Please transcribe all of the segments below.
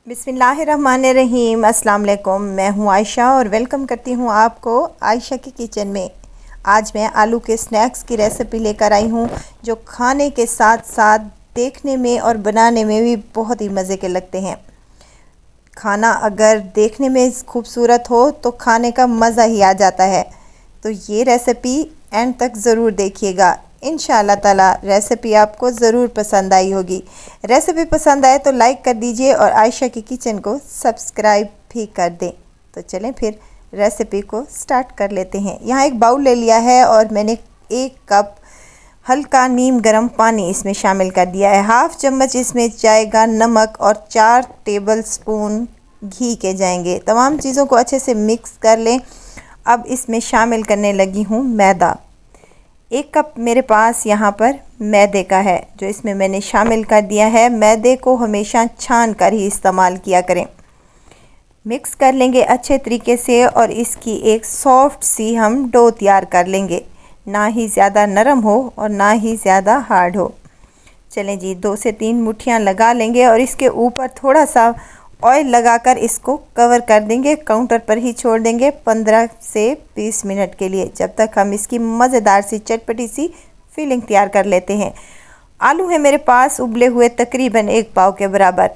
बिस्मिल्लाहिर्रहमानिर्रहीम। अस्सलाम वालेकुम। मैं हूं आयशा और वेलकम करती हूं आपको आयशा की किचन में। आज मैं आलू के स्नैक्स की रेसिपी लेकर आई हूं जो खाने के साथ साथ देखने में और बनाने में भी बहुत ही मज़े के लगते हैं। खाना अगर देखने में खूबसूरत हो तो खाने का मज़ा ही आ जाता है। तो ये रेसिपी एंड तक ज़रूर देखिएगा। इंशाअल्लाह ताला रेसिपी आपको ज़रूर पसंद आई होगी। रेसिपी पसंद आए तो लाइक कर दीजिए और आयशा की किचन को सब्सक्राइब भी कर दें। तो चलें फिर रेसिपी को स्टार्ट कर लेते हैं। यहाँ एक बाउल ले लिया है और मैंने 1 कप हल्का नीम गर्म पानी इसमें शामिल कर दिया है। हाफ़ चम्मच इसमें जाएगा नमक और 4 टेबल स्पून घी के जाएंगे। तमाम चीज़ों को अच्छे से मिक्स कर लें। अब इसमें शामिल करने लगी हूँ मैदा। 1 कप मेरे पास यहाँ पर मैदे का है जो इसमें मैंने शामिल कर दिया है। मैदे को हमेशा छान कर ही इस्तेमाल किया करें। मिक्स कर लेंगे अच्छे तरीके से और इसकी एक सॉफ्ट सी हम डो तैयार कर लेंगे। ना ही ज़्यादा नरम हो और ना ही ज़्यादा हार्ड हो। चलें जी, 2 से 3 मुट्ठियाँ लगा लेंगे और इसके ऊपर थोड़ा सा ऑयल लगाकर इसको कवर कर देंगे। काउंटर पर ही छोड़ देंगे 15 से 20 मिनट के लिए, जब तक हम इसकी मज़ेदार सी चटपटी सी फिलिंग तैयार कर लेते हैं। आलू है मेरे पास उबले हुए तकरीबन 1 पाव के बराबर।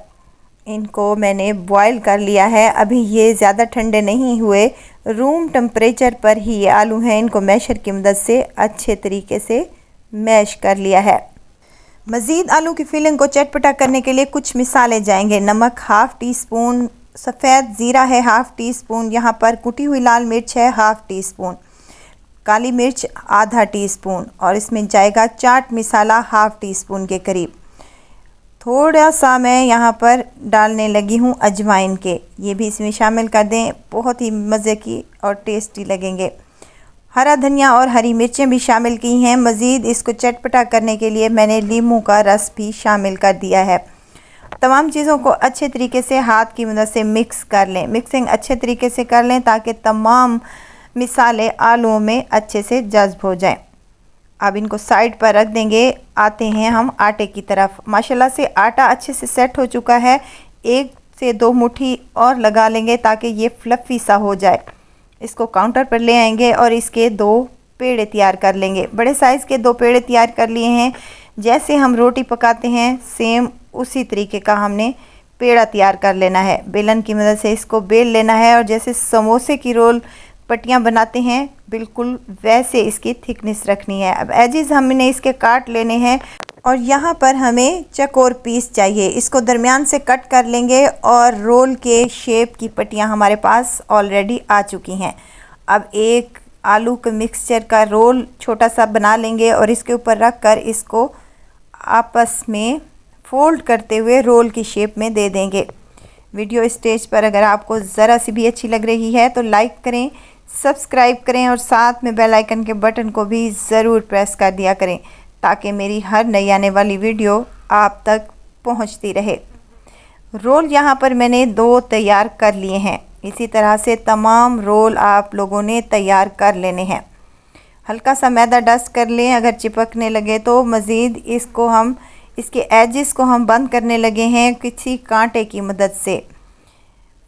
इनको मैंने बॉईल कर लिया है। अभी ये ज़्यादा ठंडे नहीं हुए, रूम टेम्परेचर पर ही ये आलू हैं। इनको मैशर की मदद से अच्छे तरीके से मैश कर लिया है। मज़ीद आलू की फिलिंग को चटपटा करने के लिए कुछ मिसाले जाएंगे। नमक हाफ़ टी स्पून, सफ़ेद ज़ीरा है हाफ़ टी स्पून, यहाँ पर कुटी हुई लाल मिर्च है हाफ़ टी स्पून, काली मिर्च आधा टी स्पून और इसमें जाएगा chaat masala half tea spoon के करीब। थोड़ा सा मैं यहाँ पर डालने लगी हूँ अजवाइन के, ये भी इसमें शामिल कर दें। बहुत ही मज़े की और टेस्टी लगेंगे। हरा धनिया और हरी मिर्चें भी शामिल की हैं। मज़ीद इसको चटपटा करने के लिए मैंने नींबू का रस भी शामिल कर दिया है। तमाम चीज़ों को अच्छे तरीके से हाथ की मदद से मिक्स कर लें। मिक्सिंग अच्छे तरीके से कर लें ताकि तमाम मिसाले आलूओं में अच्छे से जज्ब हो जाएं। अब इनको साइड पर रख देंगे। आते हैं हम आटे की तरफ। माशाल्लाह से आटा अच्छे से सेट हो चुका है। 1 से 2 मुट्ठी और लगा लेंगे ताकि ये फ्लफ़ी सा हो जाए। इसको काउंटर पर ले आएंगे और इसके 2 पेड़े तैयार कर लेंगे। बड़े साइज़ के 2 पेड़े तैयार कर लिए हैं। जैसे हम रोटी पकाते हैं सेम उसी तरीके का हमने पेड़ा तैयार कर लेना है। बेलन की मदद से इसको बेल लेना है और जैसे समोसे की रोल पट्टियाँ बनाते हैं बिल्कुल वैसे इसकी थिकनेस रखनी है। अब एजेस हमने इसके काट लेने हैं और यहाँ पर हमें चकोर पीस चाहिए। इसको दरमियान से कट कर लेंगे और रोल के शेप की पट्टियाँ हमारे पास ऑलरेडी आ चुकी हैं। अब एक आलू के मिक्सचर का रोल छोटा सा बना लेंगे और इसके ऊपर रख कर इसको आपस में फोल्ड करते हुए रोल की शेप में दे देंगे। वीडियो स्टेज पर अगर आपको ज़रा सी भी अच्छी लग रही है तो लाइक करें, सब्सक्राइब करें और साथ में बेल आइकन के बटन को भी ज़रूर प्रेस कर दिया करें ताकि मेरी हर नई आने वाली वीडियो आप तक पहुंचती रहे। रोल यहाँ पर मैंने 2 तैयार कर लिए हैं। इसी तरह से तमाम रोल आप लोगों ने तैयार कर लेने हैं। हल्का सा मैदा डस्ट कर लें, अगर चिपकने लगे तो मज़ीद इसको हम इसके एजेस को हम बंद करने लगे हैं किसी कांटे की मदद से।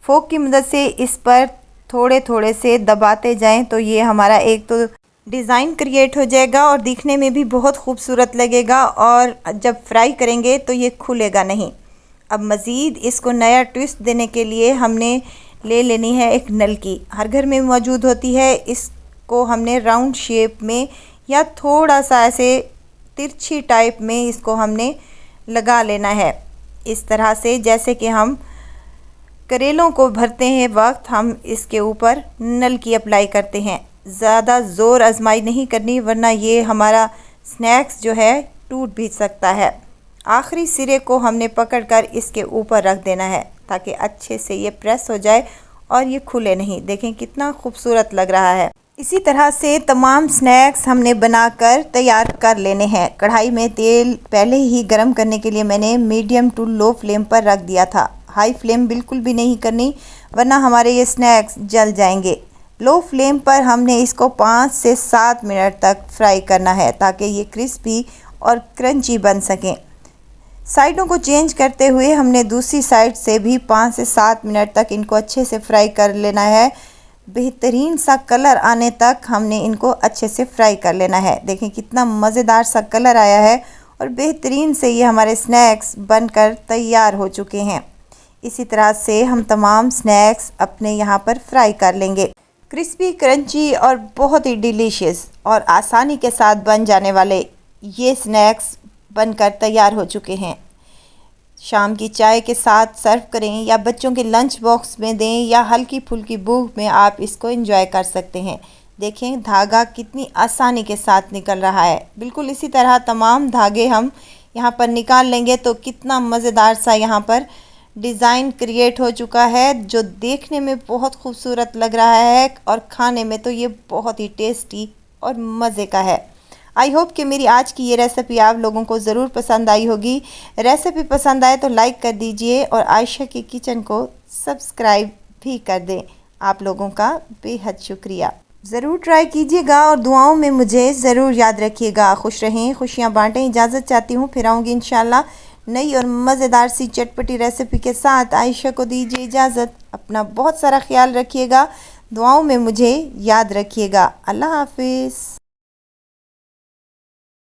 फोक की मदद से इस पर थोड़े थोड़े से दबाते जाएं तो ये हमारा एक तो डिज़ाइन क्रिएट हो जाएगा और दिखने में भी बहुत खूबसूरत लगेगा और जब फ्राई करेंगे तो ये खुलेगा नहीं। अब मज़ीद इसको नया ट्विस्ट देने के लिए हमने ले लेनी है एक नलकी। हर घर में मौजूद होती है। इसको हमने राउंड शेप में या थोड़ा सा ऐसे तिरछी टाइप में इसको हमने लगा लेना है। इस तरह से जैसे कि हम करेलों को भरते हैं वक्त हम इसके ऊपर नलकी अप्लाई करते हैं। ज़्यादा ज़ोर आजमाई नहीं करनी वरना ये हमारा स्नैक्स जो है टूट भी सकता है। आखिरी सिरे को हमने पकड़कर इसके ऊपर रख देना है ताकि अच्छे से ये प्रेस हो जाए और ये खुले नहीं। देखें कितना खूबसूरत लग रहा है। इसी तरह से तमाम स्नैक्स हमने बनाकर तैयार कर लेने हैं। कढ़ाई में तेल पहले ही गर्म करने के लिए मैंने मीडियम टू लो फ्लेम पर रख दिया था। हाई फ्लेम बिल्कुल भी नहीं करनी वरना हमारे ये स्नैक्स जल जाएंगे। लो फ्लेम पर हमने इसको 5 से 7 मिनट तक फ्राई करना है ताकि ये क्रिस्पी और क्रंची बन सकें। साइडों को चेंज करते हुए हमने दूसरी साइड से भी 5 से 7 मिनट तक इनको अच्छे से फ्राई कर लेना है। बेहतरीन सा कलर आने तक हमने इनको अच्छे से फ्राई कर लेना है। देखें कितना मज़ेदार सा कलर आया है और बेहतरीन से ये हमारे स्नैक्स बनकर तैयार हो चुके हैं। इसी तरह से हम तमाम स्नैक्स अपने यहाँ पर फ्राई कर लेंगे। क्रिस्पी, क्रंची और बहुत ही डिलीशियस और आसानी के साथ बन जाने वाले ये स्नैक्स बनकर तैयार हो चुके हैं। शाम की चाय के साथ सर्व करें या बच्चों के लंच बॉक्स में दें या हल्की फुल्की भूख में आप इसको एंजॉय कर सकते हैं। देखें धागा कितनी आसानी के साथ निकल रहा है। बिल्कुल इसी तरह तमाम धागे हम यहाँ पर निकाल लेंगे तो कितना मज़ेदार सा यहाँ पर डिज़ाइन क्रिएट हो चुका है, जो देखने में बहुत खूबसूरत लग रहा है और खाने में तो ये बहुत ही टेस्टी और मज़े का है। आई होप कि मेरी आज की ये रेसिपी आप लोगों को ज़रूर पसंद आई होगी। रेसिपी पसंद आए तो लाइक कर दीजिए और आयशा की किचन को सब्सक्राइब भी कर दें। आप लोगों का बेहद शुक्रिया। ज़रूर ट्राई कीजिएगा और दुआओं में मुझे ज़रूर याद रखिएगा। खुश रहें, खुशियाँ बांटें। इजाज़त चाहती हूँ, फिर आऊँगी इंशाल्लाह नई और मज़ेदार सी चटपटी रेसिपी के साथ। आयशा को दीजिए इजाज़त। अपना बहुत सारा ख्याल रखिएगा। दुआओं में मुझे याद रखिएगा। अल्लाह हाफिज़।